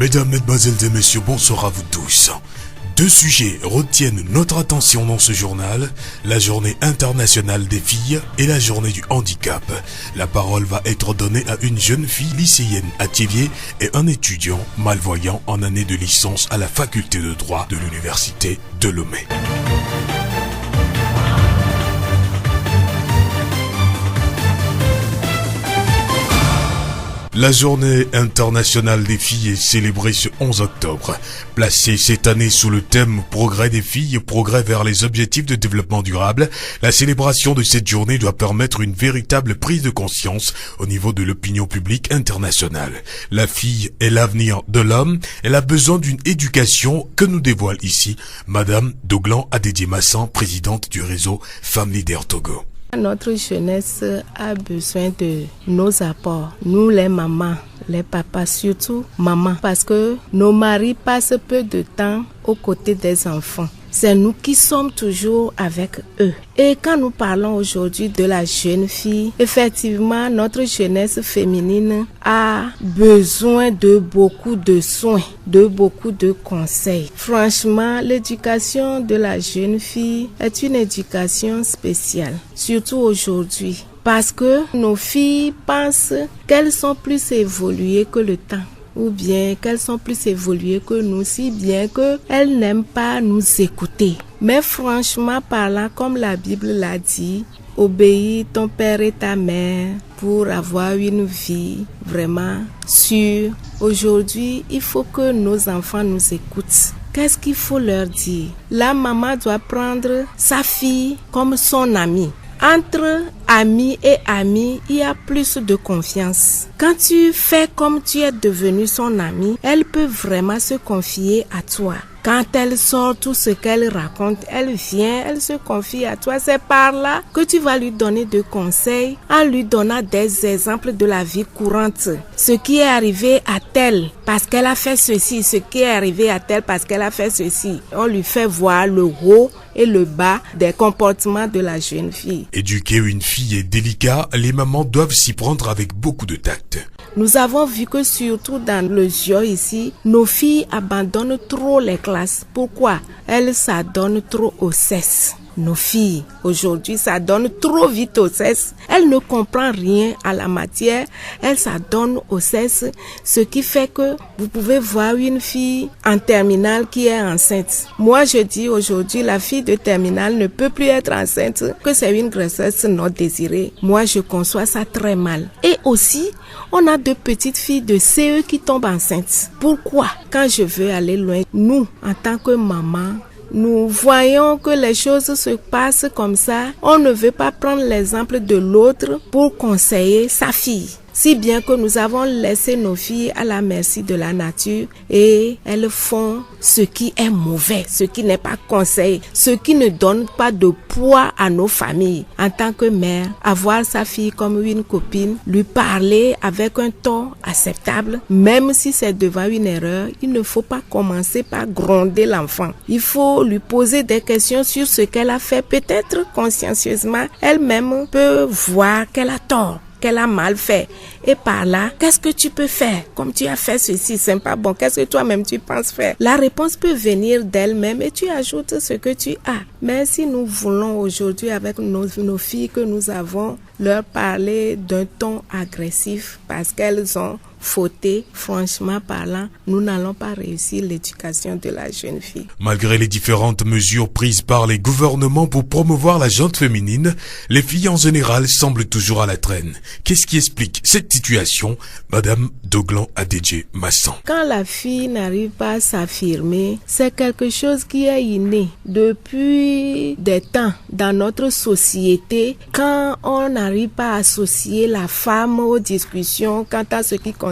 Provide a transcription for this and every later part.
Mesdames, mesdemoiselles et messieurs, bonsoir à vous tous. Deux sujets retiennent notre attention dans ce journal, la journée internationale des filles et la journée du handicap. La parole va être donnée à une jeune fille lycéenne à Thiéviers et un étudiant malvoyant en année de licence à la faculté de droit de l'université de Lomé. La journée internationale des filles est célébrée ce 11 octobre. Placée cette année sous le thème « Progrès des filles, progrès vers les objectifs de développement durable », la célébration de cette journée doit permettre une véritable prise de conscience au niveau de l'opinion publique internationale. La fille est l'avenir de l'homme, elle a besoin d'une éducation que nous dévoile ici Madame Doglan Adedje-Massan, présidente du réseau Femmes Leaders Togo. Notre jeunesse a besoin de nos apports, nous les mamans, les papas, surtout maman, parce que nos maris passent peu de temps aux côtés des enfants. C'est nous qui sommes toujours avec eux. Et quand nous parlons aujourd'hui de la jeune fille, effectivement, notre jeunesse féminine a besoin de beaucoup de soins, de beaucoup de conseils. Franchement, l'éducation de la jeune fille est une éducation spéciale, surtout aujourd'hui. Parce que nos filles pensent qu'elles sont plus évoluées que le temps. Ou bien qu'elles sont plus évoluées que nous, si bien qu'elles n'aiment pas nous écouter. Mais franchement parlant, comme la Bible l'a dit, obéis ton père et ta mère pour avoir une vie vraiment sûre. Aujourd'hui, il faut que nos enfants nous écoutent. Qu'est-ce qu'il faut leur dire? La maman doit prendre sa fille comme son amie. Entre amis et amis, il y a plus de confiance. Quand tu fais comme tu es devenu son amie, elle peut vraiment se confier à toi. Quand elle sort tout ce qu'elle raconte, elle vient, elle se confie à toi. C'est par là que tu vas lui donner des conseils en lui donnant des exemples de la vie courante. Ce qui est arrivé à telle parce qu'elle a fait ceci, ce qui est arrivé à telle parce qu'elle a fait ceci. On lui fait voir le haut et le bas des comportements de la jeune fille. Éduquer une fille est délicat, les mamans doivent s'y prendre avec beaucoup de tact. Nous avons vu que surtout dans le GIO ici, nos filles abandonnent trop les classes. Pourquoi? Elles s'adonnent trop au sexe. Nos filles, aujourd'hui, s'adonnent trop vite au sexe. Elles ne comprennent rien à la matière. Elles s'adonnent au sexe, ce qui fait que vous pouvez voir une fille en terminale qui est enceinte. Moi, je dis aujourd'hui, la fille de terminale ne peut plus être enceinte, que c'est une grossesse non désirée. Moi, je conçois ça très mal. Et aussi, on a de petites filles de CE qui tombent enceintes. Pourquoi? Quand je veux aller loin, nous, en tant que maman, nous voyons que les choses se passent comme ça. On ne veut pas prendre l'exemple de l'autre pour conseiller sa fille. Si bien que nous avons laissé nos filles à la merci de la nature et elles font ce qui est mauvais, ce qui n'est pas conseillé, ce qui ne donne pas de poids à nos familles. En tant que mère, avoir sa fille comme une copine, lui parler avec un ton acceptable, même si c'est devant une erreur, il ne faut pas commencer par gronder l'enfant. Il faut lui poser des questions sur ce qu'elle a fait, peut-être consciencieusement, elle-même peut voir qu'elle a tort, qu'elle a mal fait. Et par là, qu'est-ce que tu peux faire? Comme tu as fait ceci, c'est pas bon. Qu'est-ce que toi-même tu penses faire? La réponse peut venir d'elle-même et tu ajoutes ce que tu as. Mais si nous voulons aujourd'hui avec nos filles que nous avons, leur parler d'un ton agressif parce qu'elles ont fauté, franchement parlant, nous n'allons pas réussir l'éducation de la jeune fille. Malgré les différentes mesures prises par les gouvernements pour promouvoir la gente féminine, les filles en général semblent toujours à la traîne. Qu'est-ce qui explique cette situation, Madame Doglan Adedje-Massan? Quand la fille n'arrive pas à s'affirmer, c'est quelque chose qui est inné. Depuis des temps, dans notre société, quand on n'arrive pas à associer la femme aux discussions quant à ce qui concerne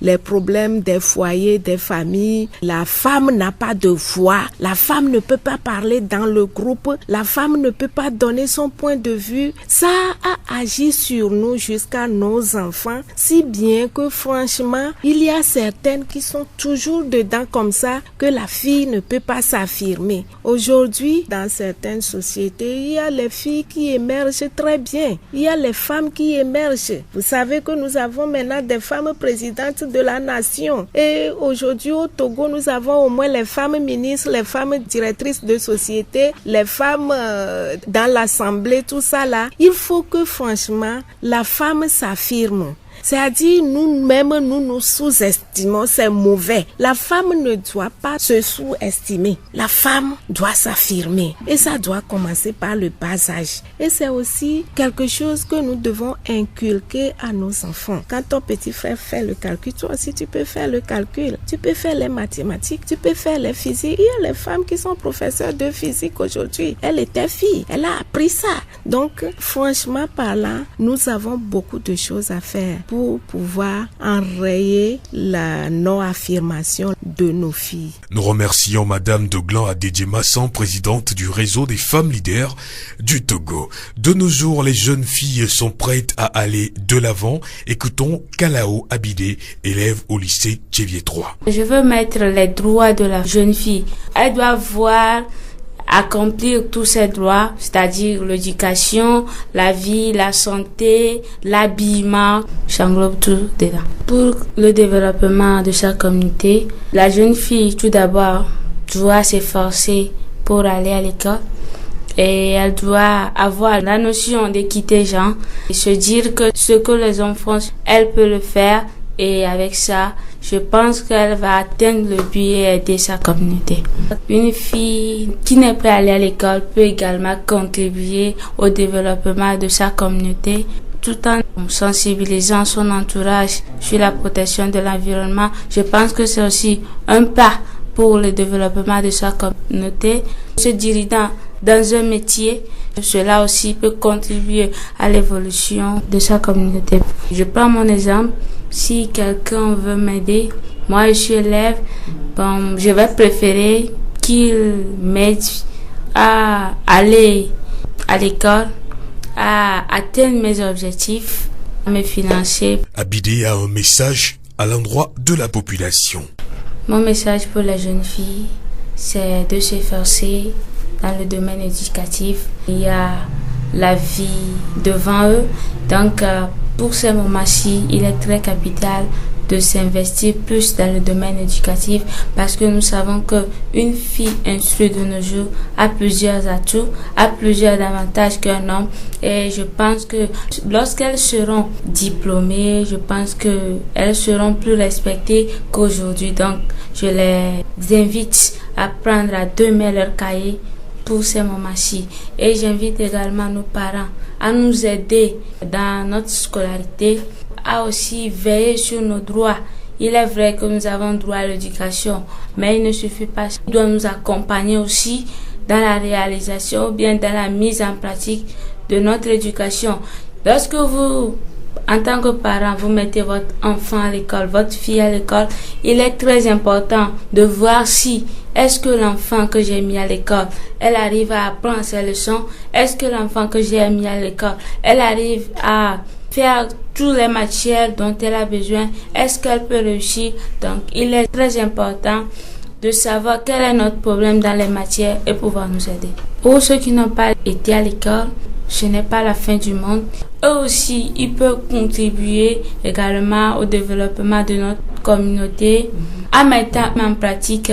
les problèmes des foyers, des familles, la femme n'a pas de voix, la femme ne peut pas parler dans le groupe, la femme ne peut pas donner son point de vue. Ça a agi sur nous jusqu'à nos enfants. enfants, si bien que franchement, il y a certaines qui sont toujours dedans comme ça, que la fille ne peut pas s'affirmer. Aujourd'hui, dans certaines sociétés, il y a les filles qui émergent très bien. Il y a les femmes qui émergent. Vous savez que nous avons maintenant des femmes présidentes de la nation. Et aujourd'hui, au Togo, nous avons au moins les femmes ministres, les femmes directrices de société, les femmes dans l'assemblée, tout ça là. Il faut que franchement, la femme s'affirme. C'est-à-dire, nous-mêmes, nous nous sous-estimons, c'est mauvais. La femme ne doit pas se sous-estimer. La femme doit s'affirmer. Et ça doit commencer par le bas âge. Et c'est aussi quelque chose que nous devons inculquer à nos enfants. Quand ton petit frère fait le calcul, toi aussi tu peux faire le calcul. Tu peux faire les mathématiques, tu peux faire les physiques. Il y a les femmes qui sont professeurs de physique aujourd'hui. Elle était fille, elle a appris ça. Donc, franchement parlant, nous avons beaucoup de choses à faire pour pouvoir enrayer la non-affirmation de nos filles. Nous remercions Madame Doglan Adedje-Massan, présidente du réseau des femmes leaders du Togo. De nos jours, les jeunes filles sont prêtes à aller de l'avant. Écoutons Kalao Abidé, élève au lycée Tchévier 3. Je veux mettre les droits de la jeune fille. Elle doit voir accomplir tous ses droits, c'est-à-dire l'éducation, la vie, la santé, l'habillement, j'englobe tout dedans. Pour le développement de sa communauté, la jeune fille, tout d'abord, doit s'efforcer pour aller à l'école et elle doit avoir la notion d'équité genre et se dire que ce que les enfants, elle peut le faire et avec ça, je pense qu'elle va atteindre le but et aider sa communauté. Une fille qui n'est pas allée à l'école peut également contribuer au développement de sa communauté tout en sensibilisant son entourage sur la protection de l'environnement. Je pense que c'est aussi un pas pour le développement de sa communauté. Se dirigeant dans un métier, cela aussi peut contribuer à l'évolution de sa communauté. Je prends mon exemple. Si quelqu'un veut m'aider, moi je suis élève, je vais préférer qu'il m'aide à aller à l'école, à atteindre mes objectifs, à me financer. Abidé a un message à l'endroit de la population. Mon message pour les jeunes filles, c'est de s'efforcer dans le domaine éducatif. Il y a la vie devant eux, donc pour ce moment-ci, il est très capital de s'investir plus dans le domaine éducatif parce que nous savons qu'une fille instruite de nos jours a plusieurs atouts, a plusieurs avantages qu'un homme et je pense que lorsqu'elles seront diplômées, je pense qu'elles seront plus respectées qu'aujourd'hui. Donc, je les invite à prendre à deux mains leur cahier pour ces moments-ci. Et j'invite également nos parents à nous aider dans notre scolarité, à aussi veiller sur nos droits. Il est vrai que nous avons droit à l'éducation, mais il ne suffit pas. Il doit nous accompagner aussi dans la réalisation ou bien dans la mise en pratique de notre éducation. Lorsque vous, en tant que parent, vous mettez votre enfant à l'école, votre fille à l'école, il est très important de voir si est-ce que l'enfant que j'ai mis à l'école, elle arrive à apprendre ses leçons. Est-ce que l'enfant que j'ai mis à l'école, elle arrive à faire toutes les matières dont elle a besoin. Est-ce qu'elle peut réussir? Donc, il est très important de savoir quel est notre problème dans les matières et pouvoir nous aider. Pour ceux qui n'ont pas été à l'école, ce n'est pas la fin du monde. Eux aussi, ils peuvent contribuer également au développement de notre communauté en mettant en pratique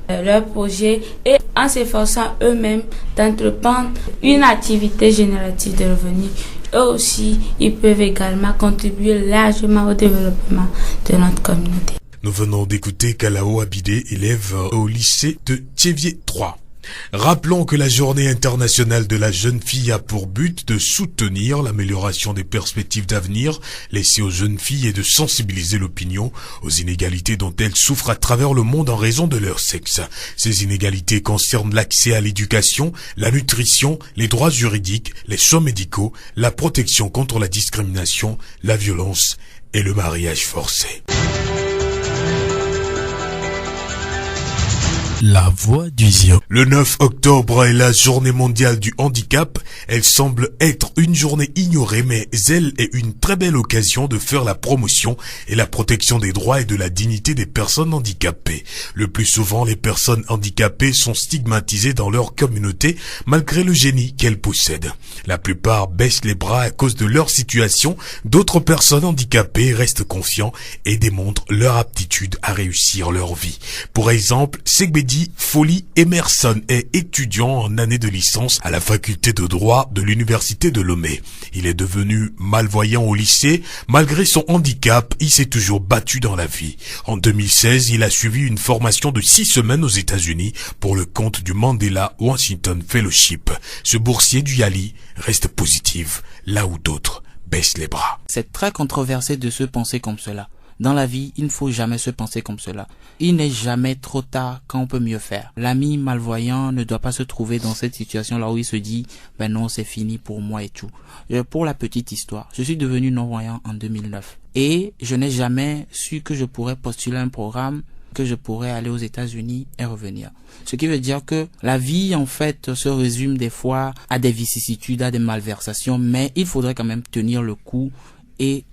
leurs projets et en s'efforçant eux-mêmes d'entreprendre une activité générative de revenus. Eux aussi, ils peuvent également contribuer largement au développement de notre communauté. Nous venons d'écouter Kalao Abidé, élève au lycée de Tchévier 3. Rappelons que la Journée internationale de la jeune fille a pour but de soutenir l'amélioration des perspectives d'avenir laissées aux jeunes filles et de sensibiliser l'opinion aux inégalités dont elles souffrent à travers le monde en raison de leur sexe. Ces inégalités concernent l'accès à l'éducation, la nutrition, les droits juridiques, les soins médicaux, la protection contre la discrimination, la violence et le mariage forcé. La voix du Zion. Le 9 octobre est la journée mondiale du handicap. Elle semble être une journée ignorée, mais elle est une très belle occasion de faire la promotion et la protection des droits et de la dignité des personnes handicapées. Le plus souvent, les personnes handicapées sont stigmatisées dans leur communauté malgré le génie qu'elles possèdent. La plupart baissent les bras à cause de leur situation. D'autres personnes handicapées restent confiants et démontrent leur aptitude à réussir leur vie. Pour exemple, Segbedi Folly Emerson est étudiant en année de licence à la faculté de droit de l'université de Lomé. Il est devenu malvoyant au lycée. Malgré son handicap, il s'est toujours battu dans la vie. En 2016, il a suivi une formation de 6 semaines aux États-Unis pour le compte du Mandela Washington Fellowship. Ce boursier du Yali reste positif, là où d'autres baissent les bras. C'est très controversé de se penser comme cela. Dans la vie, il ne faut jamais se penser comme cela. Il n'est jamais trop tard quand on peut mieux faire. L'ami malvoyant ne doit pas se trouver dans cette situation-là où il se dit « Ben non, c'est fini pour moi et tout ». Pour la petite histoire, je suis devenu non-voyant en 2009. Et je n'ai jamais su que je pourrais postuler un programme, que je pourrais aller aux États-Unis et revenir. Ce qui veut dire que la vie, en fait, se résume des fois à des vicissitudes, à des malversations, mais il faudrait quand même tenir le coup et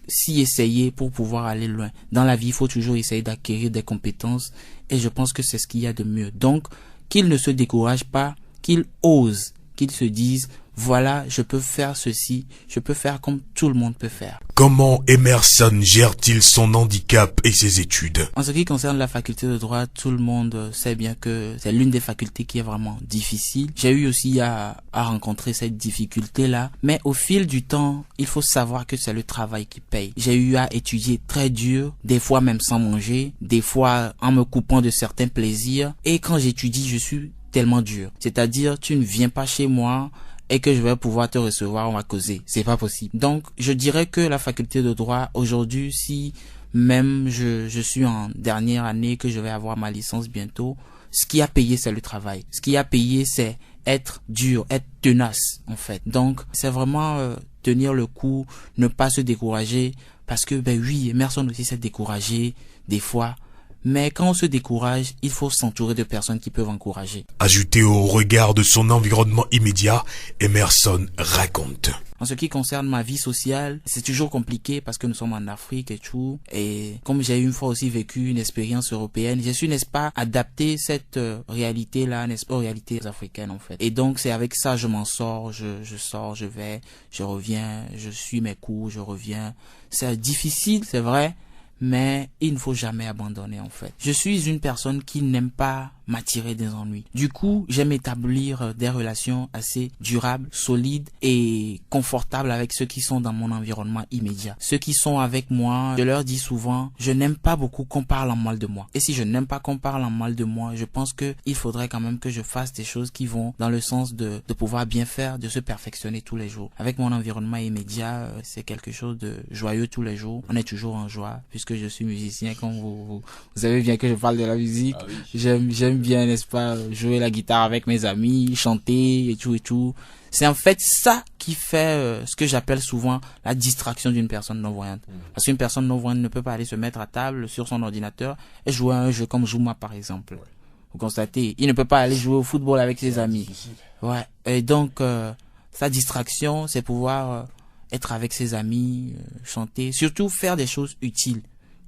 s'y essayer pour pouvoir aller loin. Dans la vie, il faut toujours essayer d'acquérir des compétences et je pense que c'est ce qu'il y a de mieux. Donc, qu'il ne se décourage pas, qu'il ose, qu'il se dise voilà, je peux faire ceci, je peux faire comme tout le monde peut faire. Comment Emerson gère-t-il son handicap et ses études? En ce qui concerne la faculté de droit, tout le monde sait bien que c'est l'une des facultés qui est vraiment difficile. J'ai eu aussi à rencontrer cette difficulté-là, mais au fil du temps, il faut savoir que c'est le travail qui paye. J'ai eu à étudier très dur, des fois même sans manger, des fois en me coupant de certains plaisirs, et quand j'étudie, je suis tellement dur. C'est-à-dire, tu ne viens pas chez moi et que je vais pouvoir te recevoir, on va causer. C'est pas possible. Donc, je dirais que la faculté de droit, aujourd'hui, si même je suis en dernière année, que je vais avoir ma licence bientôt, ce qui a payé, c'est le travail. Ce qui a payé, c'est être dur, être tenace, en fait. Donc, c'est vraiment tenir le coup, ne pas se décourager, parce que, ben oui, Emerson aussi s'est découragé, des fois. Mais quand on se décourage, il faut s'entourer de personnes qui peuvent encourager. Ajouté au regard de son environnement immédiat, Emerson raconte. En ce qui concerne ma vie sociale, c'est toujours compliqué parce que nous sommes en Afrique et tout. Et comme j'ai une fois aussi vécu une expérience européenne, j'ai su, n'est-ce pas, adapter cette réalité-là, n'est-ce pas, aux réalités africaines en fait. Et donc c'est avec ça je m'en sors, je sors, je vais, je reviens, je suis mes cours, je reviens. C'est difficile, c'est vrai. Mais il ne faut jamais abandonner en fait. Je suis une personne qui n'aime pas m'attirer des ennuis. Du coup, j'aime établir des relations assez durables, solides et confortables avec ceux qui sont dans mon environnement immédiat. Ceux qui sont avec moi, je leur dis souvent, je n'aime pas beaucoup qu'on parle en mal de moi. Et si je n'aime pas qu'on parle en mal de moi, je pense que il faudrait quand même que je fasse des choses qui vont dans le sens de pouvoir bien faire, de se perfectionner tous les jours. Avec mon environnement immédiat, c'est quelque chose de joyeux tous les jours. On est toujours en joie puisque je suis musicien, comme vous savez bien que je parle de la musique. Ah oui. J'aime bien, n'est-ce pas, jouer la guitare avec mes amis, chanter et tout et tout. C'est en fait ça qui fait ce que j'appelle souvent la distraction d'une personne non-voyante. Parce qu'une personne non-voyante ne peut pas aller se mettre à table sur son ordinateur et jouer à un jeu comme Jouma par exemple. Ouais. Vous constatez, il ne peut pas aller jouer au football avec ses amis. Ouais. Et donc, sa distraction, c'est pouvoir être avec ses amis, chanter, surtout faire des choses utiles.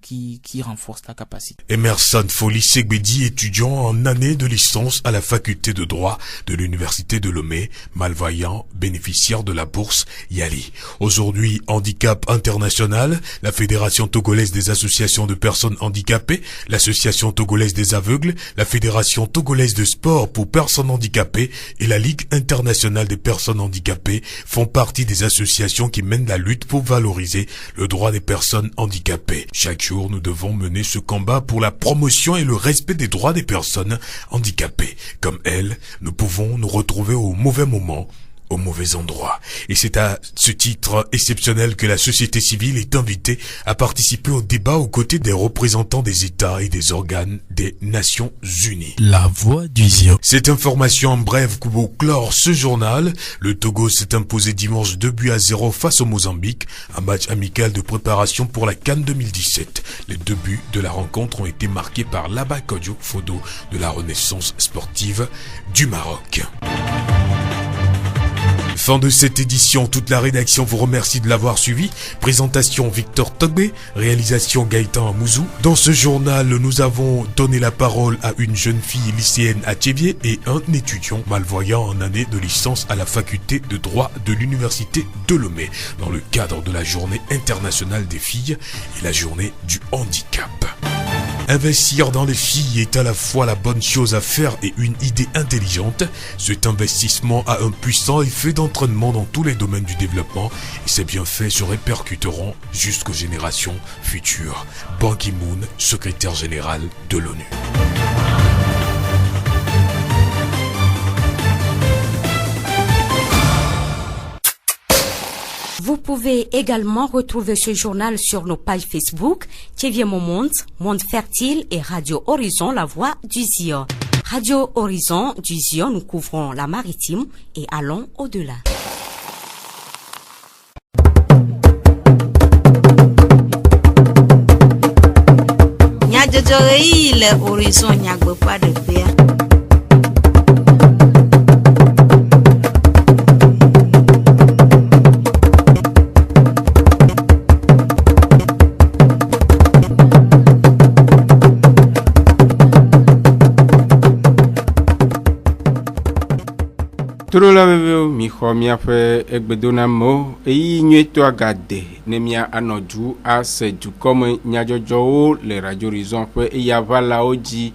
Qui renforce ta capacité. Emerson Folly Segbedi, étudiant en année de licence à la faculté de droit de l'université de Lomé, malvoyant, bénéficiaire de la bourse Yali. Aujourd'hui, handicap international, la Fédération togolaise des associations de personnes handicapées, l'Association togolaise des aveugles, la Fédération togolaise de sport pour personnes handicapées et la Ligue internationale des personnes handicapées font partie des associations qui mènent la lutte pour valoriser le droit des personnes handicapées. Chaque jour, nous devons mener ce combat pour la promotion et le respect des droits des personnes handicapées. Comme elles, nous pouvons nous retrouver au mauvais moment au mauvais endroit. Et c'est à ce titre exceptionnel que la société civile est invitée à participer au débat aux côtés des représentants des États et des organes des Nations Unies. La voix du Zion. Cette information en bref pour clore ce journal. Le Togo s'est imposé dimanche 2-0 face au Mozambique, un match amical de préparation pour la CAN 2017. Les 2 buts de la rencontre ont été marqués par Laba Kodjo Fodo de la Renaissance sportive du Maroc. Fin de cette édition, toute la rédaction vous remercie de l'avoir suivi. Présentation Victor Togbe, réalisation Gaëtan Amouzou. Dans ce journal, nous avons donné la parole à une jeune fille lycéenne à Tchévier et un étudiant malvoyant en année de licence à la faculté de droit de l'université de Lomé, dans le cadre de la journée internationale des filles et la journée du handicap. Investir dans les filles est à la fois la bonne chose à faire et une idée intelligente. Cet investissement a un puissant effet d'entraînement dans tous les domaines du développement et ses bienfaits se répercuteront jusqu'aux générations futures. Ban Ki-moon, secrétaire général de l'ONU. Vous pouvez également retrouver ce journal sur nos pages Facebook, Tchévier Mon Monde, Monde Fertile et Radio Horizon, La Voix du Zion. Radio Horizon du Zion, nous couvrons la maritime et allons au-delà. Le Horizon n'y pas de paix. Trola veveo mi xɔ miaƒe egbedonamo eyi nyuieto agade ne mia anɔdu ase dukɔme nyadzɔdzɔwo le Radio Horizon ƒe eyavalawo dzi.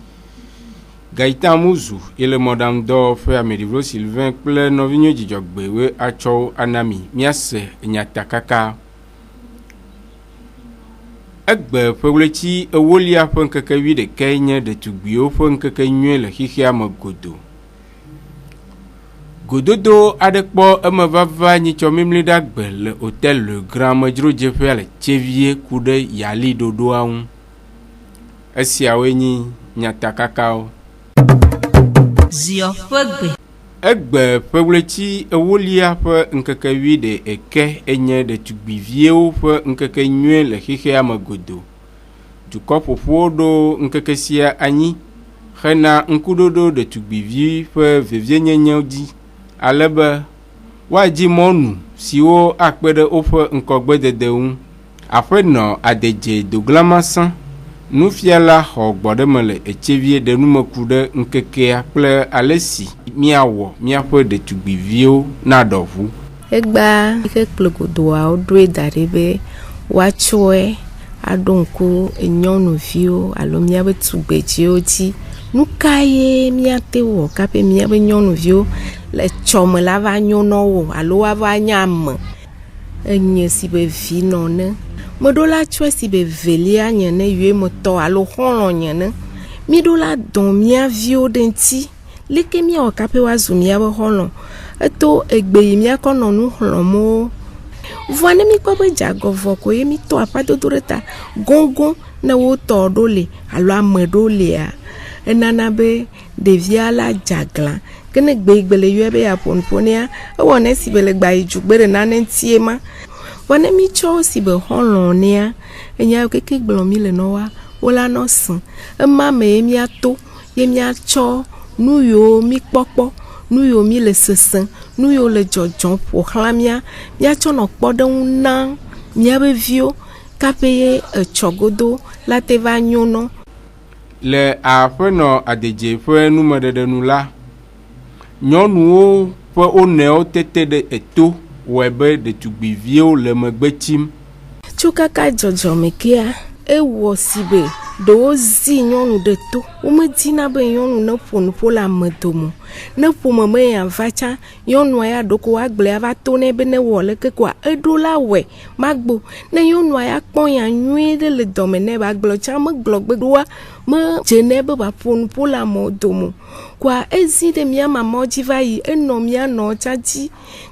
Gaëtan Amouzou ele mɔɖaŋudɔwɔƒe Ameɖivlo Sylvain kple nɔvinyo dzidzɔgbewoe atsɔwo anami miase nyatakaka. Egbe ƒe ɣleti ewolia ƒe ŋkeke 11 nye ɖetugbiwo ƒe ŋkeke nyuie le xixea me godo. Gododo aɖe kpɔ emevava nyitsɔ mimli ɖagbe le hôtel Le Grand medzrodzeƒea le Tchévier ku ɖe yali ɖoɖoa ŋu. Esiawoe nyi nyatakakawo. Zio ƒe gbe. Egbe ƒe ɣleti ewolia ƒe ŋkeke 11 enye ɖetugbiviwo ƒe ŋkeke nyuie le xixea me godo. Dukɔ ƒoƒuwo ɖo ŋkeke sia anyi hena ŋkuɖoɖo ɖetugbivi ƒe vevienyenyewo dzi. Alebe woadzi mɔnu siwo akpe ɖe woƒe ŋkɔgbedede ŋu. Aƒenɔ Adedze Doglamasã, nufiala xɔ gbɔɖeme le Etchevie ɖe numeku ɖe ŋkekea kple ale si miawɔ miaƒe ɖetugbiviwo na ɖɔʋu. Egba ike kplegodoawo ɖoe da ɖi be woatsɔe aɖo ŋku nyɔnuviwo alo miabe tugbedziwo dzi. Nu ka ye miate wɔ kape miabe nyɔnuviwo le tsɔme la va nyo na wo alo woava nye ame enye si be vi nɔ ne meɖo la tsɔe si be velia nye ne yue metɔ alo xɔlɔ nye ne miɖo la dɔn mia viwo ɖe ŋuti leke miawɔ kape woazu miabe xɔlɔ eto egbe yi miakɔ nɔ nu xlɔmo vɔ ne mikpɔ be dzagɔvɔ ko ye mitɔ aƒadodo ɖe ta goŋgoŋ ne wotɔ ɖo le alo ame ɖo lea enana be ɖevia la dzagla ke ne gbe le yɔ be aponponea ewɔ ne si be le gba yi dzugbe ɖe nane ŋutie ma vɔ ne mitsɔ si be xɔlɔnea enya keke gblɔ mi le nɔwa wola nɔ se ema me ye miato ye miatsɔ nu yiwo mi kpɔkpɔ nu yiwo mi le sese nu yiwo le dzɔdzɔm ƒoxlã miatsɔ nɔ kpɔɖeŋu na miabe viwo kape ye etsɔgodo la te va nyo nɔ. Le aƒenɔ Adedze ƒe numeɖeɖe nu la, nyɔnuwo ƒe onewo tete ɖe eto wɔe be ɖetugbiviwo le megbe tsim. Tso kaka dzɔdzɔme kea ewɔ si be ɖewo zi nyɔnu ɖe to womedina be nyɔnu ne ƒo nu ƒo le ame dome ne ƒome me ya va tsã nyɔnua ya ɖo ko agblea va to nɛ be ne wɔ leke koa eɖo la wɛ magbo ne nyɔnua ya kpɔ ya nyuie ɖe le dɔme nɛ ba gblɔ tsã megblɔ gbeɖoa me dze nɛ be ba ƒo nu ƒo le amewo dome koa ezi ɖe mía mamawo dzi va yi enɔ mía nɔ tsã dzi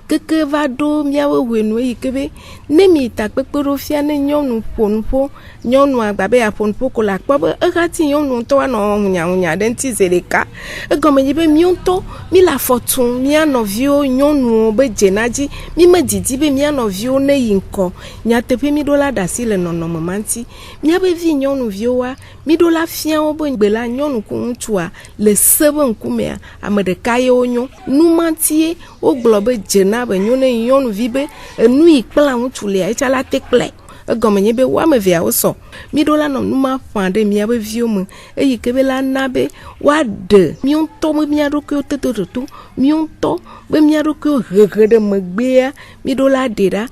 keke va ɖo míawo hoenu eyi ke be ne mi takpekpe ɖo fia ne nyɔnu ƒo nu ƒo nyɔnua gba be aƒo nu ƒo ko le akpɔ be ehati nyɔnu ŋutɔ anɔ hunyahunya ɖe ŋuti zi ɖeka egɔme dzi be míawo ŋutɔ mi le afɔ tum mía nɔviwo nyɔnuwo be dzena dzi mi me didi be mía nɔviwo ne yi ŋkɔ nyateƒe mi ɖo la ɖe asi le nɔnɔme ma ŋuti míabe vi nyɔnuviwoa mi ɖo la fia wo be gbe la nyɔnu ku ŋutsua le se be ŋkumea ame ɖeka ye wonyo numantie wo gblɔ be dzena be nyo ne nyɔnuvi be enu yi kpla ŋutsu lia etsa la te kplɛ egɔme nye be wo ame eveawo sɔ mi ɖo la nɔ numa ƒã ɖe míabe viwo me eyi ke be la na be woaɖe míawo ŋutɔ be mía ɖokuiwo totototo míawo ŋutɔ be mía ɖokuiwo hehe ɖe megbea mi ɖo la ɖe ɖa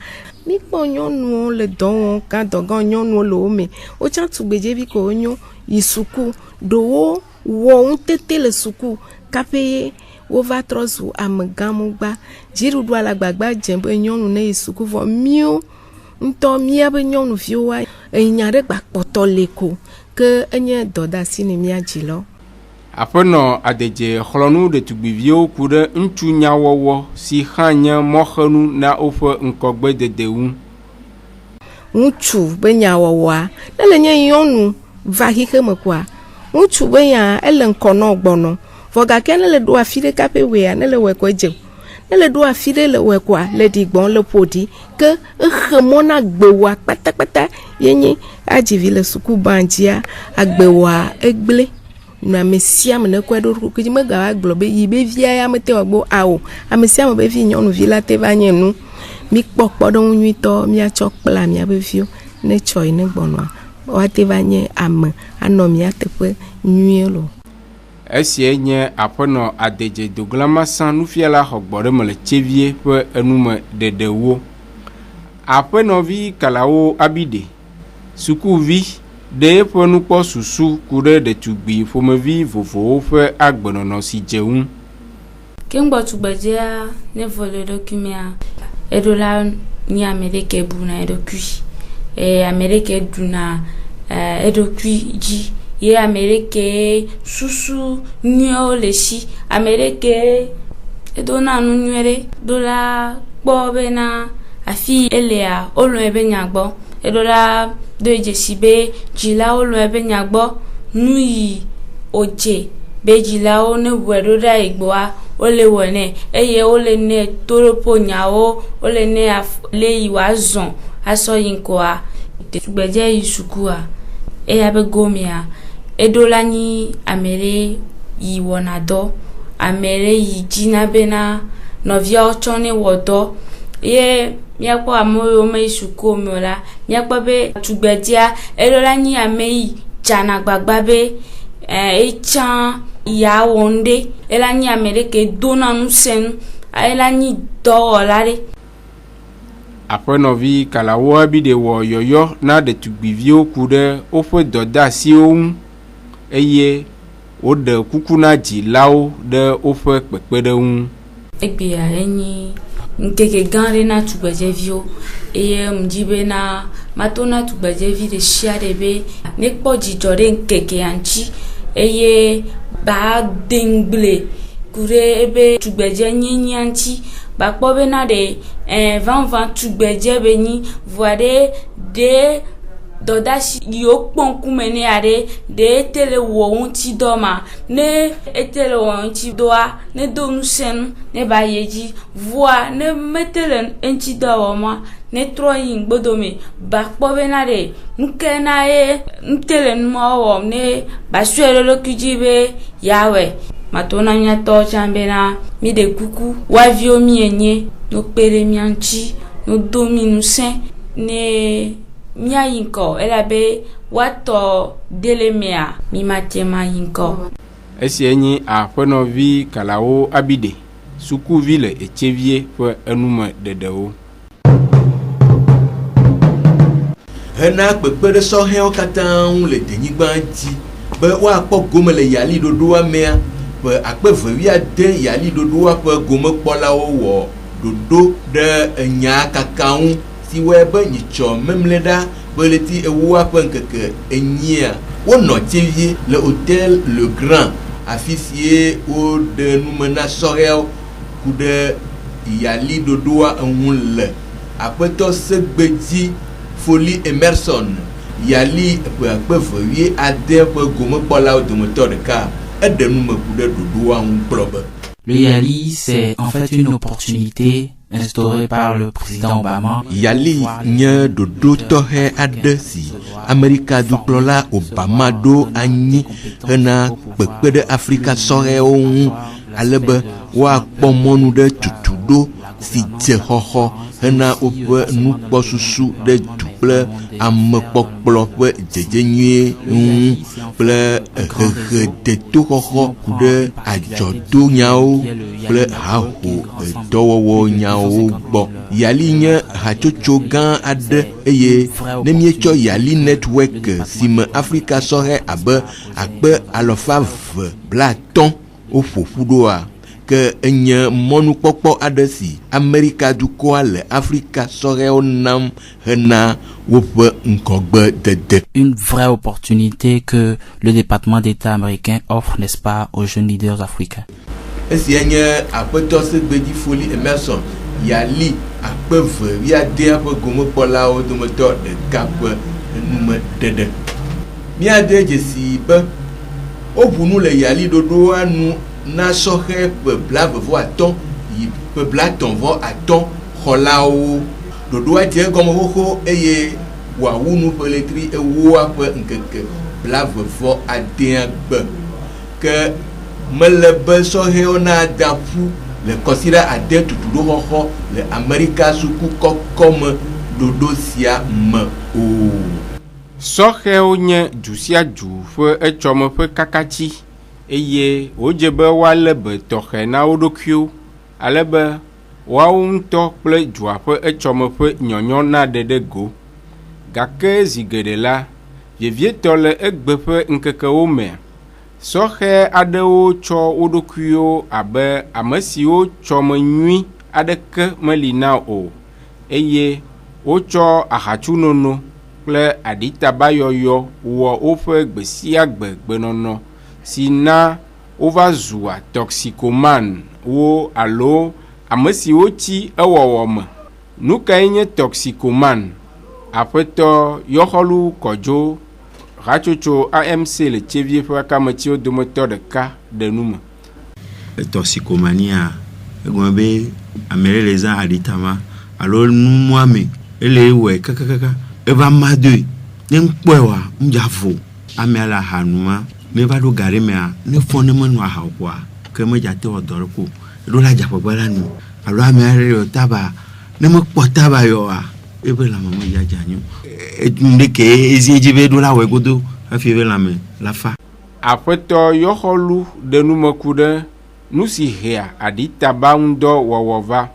mi kpɔ nyɔnuwo le dɔ wɔm gã dɔgã nyɔnuwo le wo me wotsã tugbedzevi ko wonyo yi suku ɖewo wɔ ŋutete le suku kaƒe ye wova trɔ zu amegãmogba dziɖuɖua le agbagba dze be nyɔnu ne yi suku vɔ mío ŋutɔ míabe nyɔnuviwoa enya ɖe gbakpɔtɔ le ko ke enye dɔdeasi ne mía dzilɔ. Aƒenɔ Adedze xlɔnu ɖetugbiviwo ku ɖe ŋutsu nyawɔwɔ si hã nye mɔxenu na woƒe ŋkɔgbedede ŋu. Ŋutsu be nyawɔwɔa ne le nye nyɔnu va xixe me koa ŋutsu be nya ele ŋkɔ nɔ gbɔnɔ vɔ gake ne le ɖo afi ɖe kaƒe wea ne le wɔe ko dze ne le ɖo afi ɖe le wɔe koa le ɖigbɔn le ƒoɖi ke exe mɔ na agbewoa kpatakpata yenye adzivi le sukuba dzia agbewoa egble no ame sia me ne kɔe ɖo ɖo kedzi mega gblɔ be yi be via ya mete wɔ gbɔ awo ame sia me be vi nyɔnuvi la te va nye nu mi kpɔ kpɔɖeŋu nyuitɔ miatsɔ kpla miabe viwo ne tsɔ yi ne gbɔnɔa woate va nye ame anɔ mia teƒe nyuie lo. Esie nye aƒenɔ Adedze Doglamasa nufiala xɔgbɔ ɖe me le tsevie ƒe enume ɖeɖewo. Aƒenɔvi Kalawo Abide sukuvi ɖe eƒe nukpɔ susu ku ɖe ɖetugbi ƒomevi vovowo ƒe agbenɔnɔ si dze ŋu. Kemgbɔ tugbedzea ne vɔ le ɖokuimea eɖo la nye ame ɖeke buna eɖokui ame ɖeke ɖuna eɖokui dzi ye ame ɖeke susu nyuiewo le si ame ɖeke eɖona nu nyuie ɖe ɖo la kpɔ bena afi elea wolɔe be nyagbɔ eɖo la do dzesi be dzilawo lɔe be nyagbɔ nu yi odze be dzilawo ne wɔe ɖo ɖa egbɔa wole wɔ nɛ eye wole ne toɖoƒo nyawo wole ne le yi wòazɔ asɔ yi ŋkɔa tugbedze yi sukua eya be gomea eɖo la nyi ame ɖe yi wɔna dɔ ame ɖe yi dzina bena nɔviawo tsɔ ne wɔ dɔ ye miakpɔ ame yiwo me yi suku me la miakpɔ be tugbedzea eɖo la nyi ame yi dzana gbagba be etsã ya wɔn ɖe ela nyi ame ɖe ke dona ŋusẽ nu ela nyi dɔwɔla ɖe. Aƒenɔvi Kalawo Abide wɔ yɔyɔ na ɖetugbiviwo ku ɖe woƒe dɔdeasiwo ŋu eye woɖe kuku na dzilawo ɖe woƒe kpekpeɖeŋu. Egbea enyi nkeke gã ɖe na tugbedzeviwo eye mdi bena mato na tugbedzevi ɖe sia ɖe be ne kpɔ dzidzɔ ɖe nkekea ŋuti eye ba dengble ku ɖe ebe tugbedze nyenya ŋuti ba kpɔ bena ɖe vanvan tugbedze be nyi vɔa ɖe dɔdasi yiwo kpɔ ŋkume ne ya ɖe ete le wɔ ŋuti dɔ ma ne ete le wɔ ŋuti dɔa ne do ŋusẽ nu ne ba ye dzi vɔa ne mete le ŋuti dɔ wɔ ma ne trɔ yi ŋgbodome ba kpɔ bena ɖe nuke na ye nte le numa wɔm ne ba sue ɖe ɖokui dzi be yawɔe mato na miatɔ tsã bena mi ɖe kuku woaviwo mi enye no kpe ɖe mia ŋuti no do mi ŋusẽ ne mia yi ŋkɔ elabe woatɔ dele mea mi mate ma yi ŋkɔ. Esie nye aƒenɔvi Kalawo Abide sukuvi le etsevie ƒe enume ɖeɖewo. Hena kpekpeɖe sɔhɛwo katã ŋu le denyigba ŋuti be woakpɔ gome le yali ɖoɖoa mea ƒe akpevevia de yali ɖoɖoa ƒe gomekpɔlawo wɔ ɖoɖo ɖe enya kaka ŋu si wɔe be nyitsɔ memle ɖa be leti ewoa ƒe ŋkeke enyia wonɔ tsevie le hôtel Le Grand afi sie woɖe nume na sɔhɛawo ku ɖe yali ɖoɖoa ŋu le aƒetɔ Segbedzi Folie Emerson yali ƒe akpevevie ade ƒe gomekpɔlawo dometɔ ɖeka eɖe nume ku ɖe ɖoɖoa ŋu kplɔ be. Le Yali, c'est en fait une opportunité instaurée par le président Obama. Yali nye ɖoɖo tɔxɛ aɖe si Amerika dukplɔla Obama ɖo anyi hena kpekpe ɖe Afrika sɔhɛwo ŋu ale be woakpɔ mɔnu ɖe tutuɖo si dze xɔxɔ hena woƒe nukpɔsusu ɖe du kple amekpɔkplɔ ƒe dzedzenyuie ŋu kple hehe detoxɔxɔ ku ɖe adzɔdonyawo kple haho dɔwɔwɔ nyawo gbɔ. Yali nye hatsotso gã aɖe eye ne míetsɔ Yali network si me Afrika sɔhɛ abe akpe 250 woƒoƒu ɖoa ke enye mɔnukpɔkpɔ aɖe si Amerika dukɔa le Afrika sɔhɛwo nam hena woƒe ŋgɔgbe dede. Une vraie opportunité que le département d'État américain offre, n'est-ce pas, aux jeunes leaders africains. Esia nye aƒetɔ Segbedzi Folie Emerson Yali akpevevia dea ƒe gomekpɔlawo dometɔ ɖeka ƒe nume ɖeɖe. Míade dzesi be woʋu nu le Yali ɖoɖoa nu na sɔhɛ ƒe 25 yi ƒe 35 xɔlawo. Ɖoɖoa dze egɔme xoxo eye wòawu nu ƒe letri ewoa ƒe ŋkeke 29 gbe. Ke mele be sɔhɛwo na da ƒu le kɔsiɖa ade tutuɖoxɔxɔ le Amerika suku kɔkɔ me ɖoɖo sia me o. Sɔhɛwo nye du sia du ƒe etsɔme ƒe kakatsi eye wodze be woalé be tɔxɛ na wo ɖokuiwo ale be woawo ŋutɔ kple dua ƒe etsɔme ƒe nyɔnyɔ na ɖeɖe go. Gake zi geɖe la, vevietɔ le egbe ƒe ŋkekewo mea, sɔhɛ aɖewo tsɔ wo ɖokuiwo abe ame siwo tsɔme nyui aɖeke meli na o eye wotsɔ ahatsunono kple aɖitabayɔyɔ wɔ woƒe gbe sia gbe gbenɔnɔ si na wova zua toxicoman wo alo ame siwo tsi ewɔwɔ me. Nu kae nye toxicoman? Aƒetɔ Yɔxɔlu Kɔdzo hatsotso AMC le tsevie ƒe akametsiwo dometɔ ɖeka ɖe nu me. Toxicomania egɔme be ame ɖe le zã aɖitama alo numuame ele wɔe kakakaka eva ma doe ne ŋkpɔe wa ŋdzavo amea le ahanuma ne va ɖo gaɖe mea ne fɔ ne menɔ aha ƒoa ke medzate wɔ dɔ ɖe ko eɖo la dzaƒeƒe la nu alo amea ɖe yɔ taba ne mekpɔ taba yɔa ebe lãme medzadza nyo ndeke ezi edzi be ɖo la wɔe godo hafi ebe lãme la fa. Aƒetɔ Yɔxɔlu ɖe numeku ɖe nu si hea aɖitaba ŋudɔ wɔwɔ va.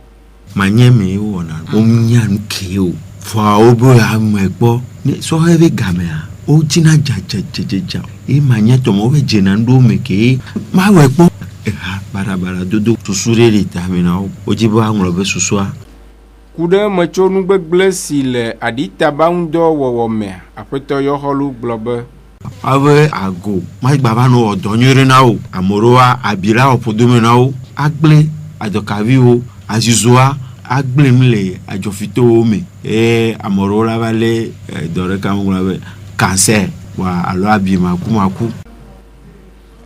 Manye me wɔna wonya nu ke o fɔ wobe ame gbɔ ne sɔhɛ be gamea o dzina dzadzadzadza e manye tɔmɔ be dzena ŋɖo me ke ma wɔe kpɔ eha barabara dodo susu ɖe le tame na wo dzi be aŋlɔ be susua. Ku ɖe metsonu gbegblẽ si le aɖitaba ŋudɔ wɔwɔ mea, aƒetɔ Yɔxɔlu gblɔ be abe ago ma gbava no dɔ nyuie ɖe na wo ame ɖewoa abi la wɔ ƒodome na wo agblẽ adzɔkaviwo azizoa agblẽ mi le adzɔfitowo me ame ɖewo la va lé dɔ ɖeka ŋgɔna be cancer wa alo abi makumaku.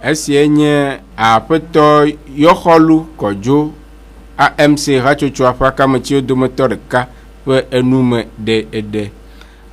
Esie nye aƒetɔ Yɔxɔlu Kɔdzo AMC hatsotso ƒe akametsiwo dometɔ ɖeka ƒe enume ɖeɖe.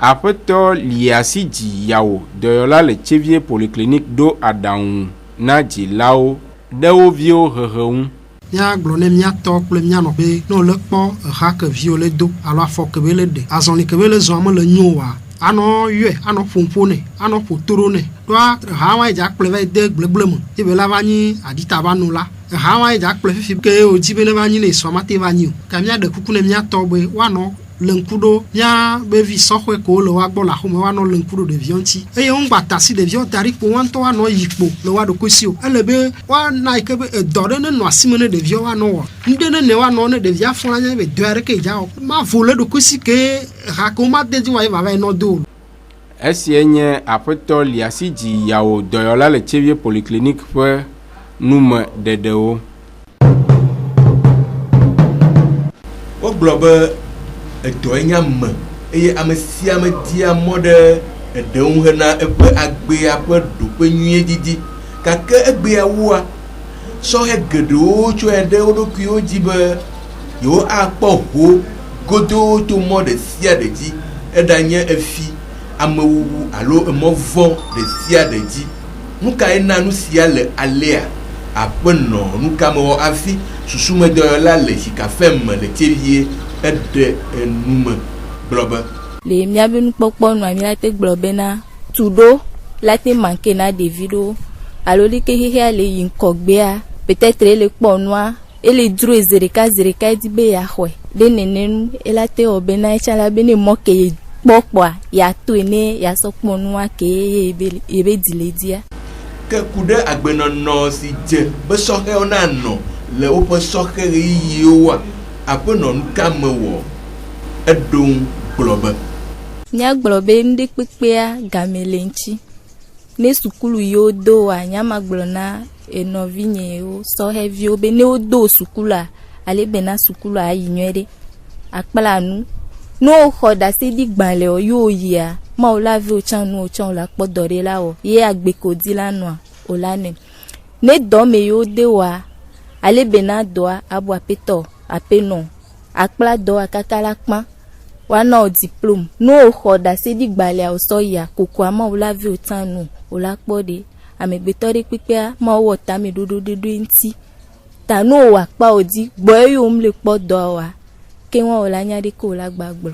Aƒetɔ Liasi Dzi Yawo dɔyɔla le tsevie polyclinique ɖo aɖaŋu na dzilawo ɖe wo viwo hehe ŋu. Míagblɔ ne míatɔ kple míanɔ be ne wòle kpɔ exa ke viwo le do alo afɔ ke be le ɖe azɔli ke be le zɔ ame le nyo wa anɔ yɔe anɔ ƒoƒo nɛ anɔ ƒotoro nɛ ɖoa ha wa dza kplɔ va de gblegble me ye be la va nyi aɖitaba nu la ha wa dza kplɔ fifi ke wòdzi be ne va nyi ne sɔmate va nyi o ke míaɖe kuku ne míatɔ be woanɔ le ŋkuɖo mía be vi sɔxɔe ko le wa gbɔ le axome woanɔ le ŋkuɖo ɖeviwo ŋuti eye wo ŋgba tasi ɖeviwo da ɖi kpo woaŋutɔ woanɔ yi kpo le wa ɖokui si o ele be woana yi ke be edɔ ɖe ne nɔ asime ne ɖeviwo woanɔ wɔ ŋɖe ne ne woanɔ ne ɖevia fɔna nya be dɔ aɖeke dza wɔ mavo le ɖokui si ke ha ke womade dzi wa ye vava yi nɔ do o. Esie nye aƒetɔ liasi dzi yawo dɔyɔla le Tchevie polyclinique ƒe nume ɖeɖewo. Wogblɔ be edɔe nye ame eye ame sia ame dia mɔ ɖe eɖeŋu hena eƒe agbea ƒe ɖoƒe nyuie didi gake egbeawoa sɔhe geɖewo tso ɖe wo ɖokuiwo dzi be yewo akpɔ ho godoo to mɔ ɖe sia ɖe dzi eɖanye efi amewuwu alo emɔ vɔ ɖe sia ɖe dzi nu kae na nu sia le alea aƒenɔ nu ka mewɔ afi susumedɔyɔla le sikafe me le Tchevie eɖe enume gblɔ be le miabe nukpɔkpɔ nua mi la te gblɔ bena tuɖo la te manke na ɖevi ɖewo alo li ke xexea le yi ŋkɔgbea peut-être ele kpɔ nua ele dro eze ɖeka di be yaxɔe ɖe nenenu ela te wɔ bena etsa la be ne mɔ ke ye kpɔ kpɔa yatoe ne yasɔ kpɔ nua ke yebe di le dia. Ke ku ɖe agbenɔnɔ si dze be sɔhewo nanɔ le woƒe sɔhe ɣeyiɣiwoa aƒenɔ nu ka me wɔ eɖo ŋu gblɔ be míagblɔ be ŋɖe kpekpea game le ŋtsi ne sukulu yiwo doa nyamagblɔ na enɔvinyewo sɔheviwo be ne wodo sukulua ale bena sukulua ayi nyuie ɖe akpla nu ne woxɔ ɖaseɖi gbalẽ yiwo yia mawo la ve wotsã nu wotsã wo la kpɔ dɔ ɖe la wɔ ye agbekodi la nɔa o la nɛ ne dɔme yiwo de wa ale bena dɔa abo aƒetɔ aƒenɔ akpla dɔa kaka la kpã woana o diplôme ne woxɔ ɖaseɖi gbalẽa wosɔ yia kokoa mawo la ve wotsã nu o la kpɔ ɖe amegbetɔ ɖe kpekpea mawo wɔ tame ɖoɖoɖoɖoe ŋuti ta ne wowɔ akpa wo dzi gbɔ eye wom le kpɔ dɔa wa ke wɔn wòle anya ɖe ke wòle agbagblɔ.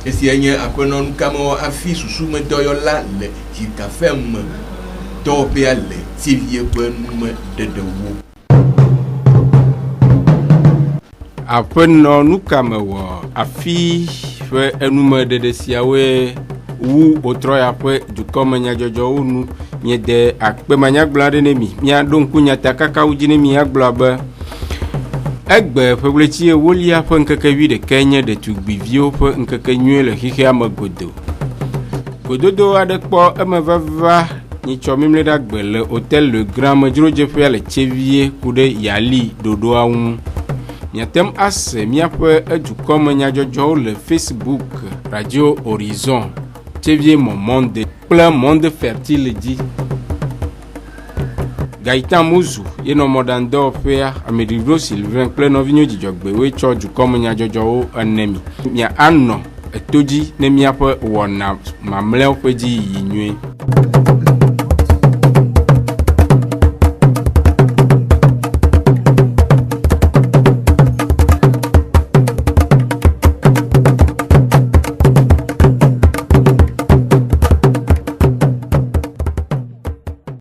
Esia nye aƒenɔ nukamewɔ afi susumedɔyɔla le sikafe me dɔwɔƒea le Tchevie ƒe nume ɖeɖewo. Aƒenɔ nukamewɔ afi ƒe enume ɖeɖe siawoe wu wotrɔ ya ƒe dukɔme nyadzɔdzɔwo nu miede akpemanyagblɔ aɖe ne mi miaɖo ŋku nyatakakawo dzi ne mi agblɔ be egbe ƒeʋletsi ewolia ƒe ŋkeke 11 nye ɖetugbiviwo ƒe ŋkeke nyuie le xixea me godo. Gododo aɖe kpɔ eme vava nyitsɔ mimle ɖe agbe le Hôtel Le Grand medzrodzeƒea le Tchevie ku ɖe yali ɖoɖoawo ŋu. Miatem ase miaƒe edukɔme nyadzɔdzɔwo le Facebook Radio Horizon Tchevie Monde kple Monde Fertile dzi. Gaëtan Mouzou yenɔ mɔɖaŋudɔwɔƒea Ameɖiɖo Sylvain kple nɔvinyo dzidzɔgbewoe tsɔ dukɔme nyadzɔdzɔwo ene mi. Mia anɔ eto dzi ne miaƒe wɔna mamlɛawo ƒe dzi yiyi nyuie.